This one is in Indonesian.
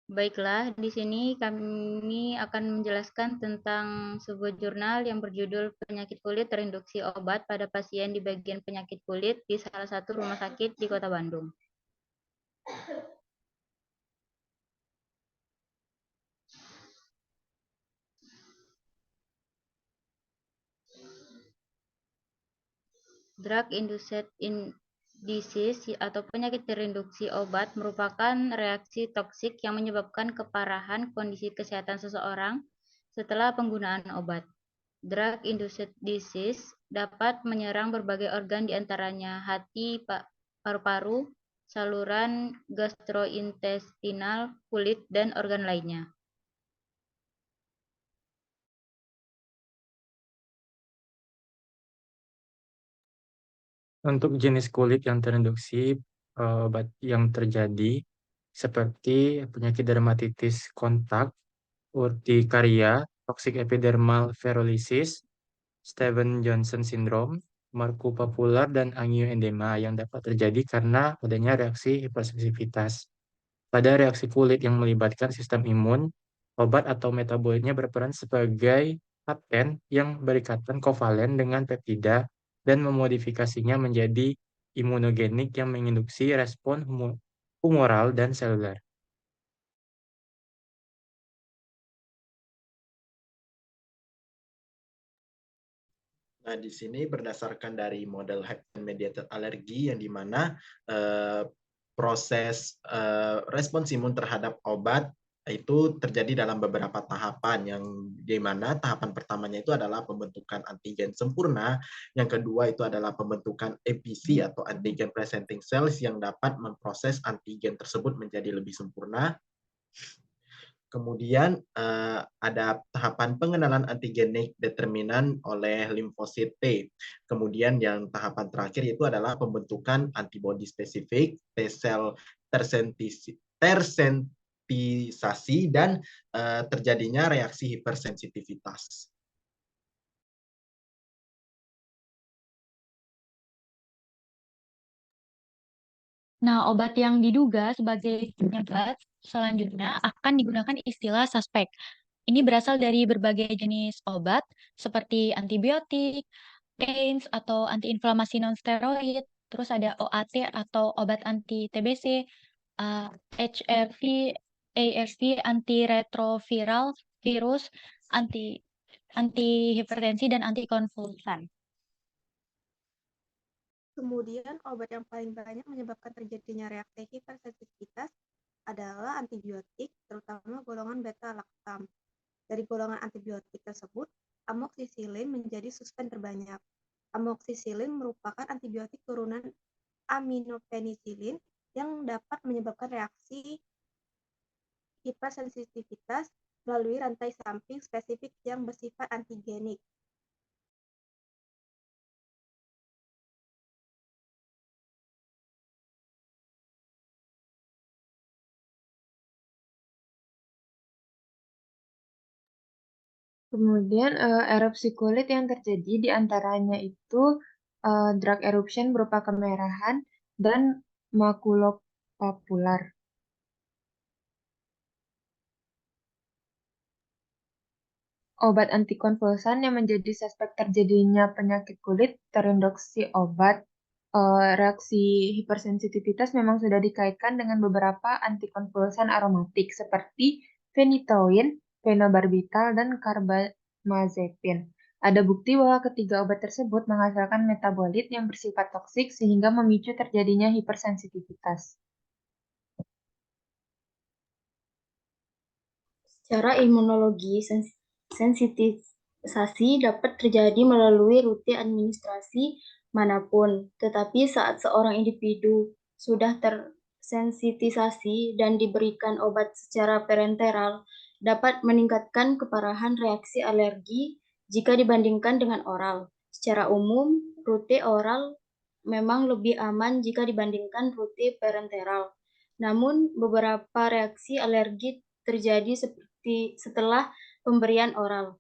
Baiklah, di sini kami akan menjelaskan tentang sebuah jurnal yang berjudul Penyakit Kulit Terinduksi Obat pada Pasien di Bagian Penyakit Kulit di salah satu rumah sakit di Kota Bandung. Drug-induced disease atau penyakit terinduksi obat merupakan reaksi toksik yang menyebabkan keparahan kondisi kesehatan seseorang setelah penggunaan obat. Drug-induced disease dapat menyerang berbagai organ diantaranya hati, paru-paru, saluran gastrointestinal, kulit, dan organ lainnya. Untuk jenis kulit yang terinduksi, obat yang terjadi seperti penyakit dermatitis kontak, urtikaria, toxic epidermal ferrolysis, Stevens-Johnson syndrome, markupapular, dan angioedema yang dapat terjadi karena adanya reaksi hipersensitivitas. Pada reaksi kulit yang melibatkan sistem imun, obat atau metabolitnya berperan sebagai kapten yang berikatan kovalen dengan peptida dan memodifikasinya menjadi imunogenik yang menginduksi respon humoral dan seluler. Nah, di sini berdasarkan dari model hepatitis-mediated allergy yang dimana proses respons imun terhadap obat itu terjadi dalam beberapa tahapan yang dimana tahapan pertamanya itu adalah pembentukan antigen sempurna, yang kedua itu adalah pembentukan APC atau antigen presenting cells yang dapat memproses antigen tersebut menjadi lebih sempurna. Kemudian ada tahapan pengenalan antigenik determinan oleh limfosit T. Kemudian yang tahapan terakhir itu adalah pembentukan antibodi spesifik, T-sel tersensitisasi, dan terjadinya reaksi hipersensitivitas. Nah, obat yang diduga sebagai penyebab selanjutnya akan digunakan istilah suspek. Ini berasal dari berbagai jenis obat seperti antibiotik, AINES atau antiinflamasi nonsteroid, terus ada OAT atau obat anti TBC, HRV, ARV, antiretroviral virus, anti hipertensi dan antikonvulsan. Kemudian obat yang paling banyak menyebabkan terjadinya reaksi hipersensitivitas adalah antibiotik, terutama golongan beta-lactam. Dari golongan antibiotik tersebut, amoksisilin menjadi suspend terbanyak. Amoksisilin merupakan antibiotik turunan aminopenisilin yang dapat menyebabkan reaksi hipersensitivitas melalui rantai samping spesifik yang bersifat antigenik. Kemudian erupsi kulit yang terjadi di antaranya itu drug eruption berupa kemerahan dan makulopapular. Obat antikonvulsan yang menjadi suspek terjadinya penyakit kulit terinduksi obat reaksi hipersensitivitas memang sudah dikaitkan dengan beberapa antikonvulsan aromatik seperti phenytoin, phenobarbital, dan carbamazepine. Ada bukti bahwa ketiga obat tersebut menghasilkan metabolit yang bersifat toksik sehingga memicu terjadinya hipersensitivitas. Secara imunologi, sensitisasi dapat terjadi melalui rute administrasi manapun, tetapi saat seorang individu sudah tersensitisasi dan diberikan obat secara parenteral, dapat meningkatkan keparahan reaksi alergi jika dibandingkan dengan oral. Secara umum, rute oral memang lebih aman jika dibandingkan rute parenteral. Namun, beberapa reaksi alergi terjadi seperti setelah pemberian oral.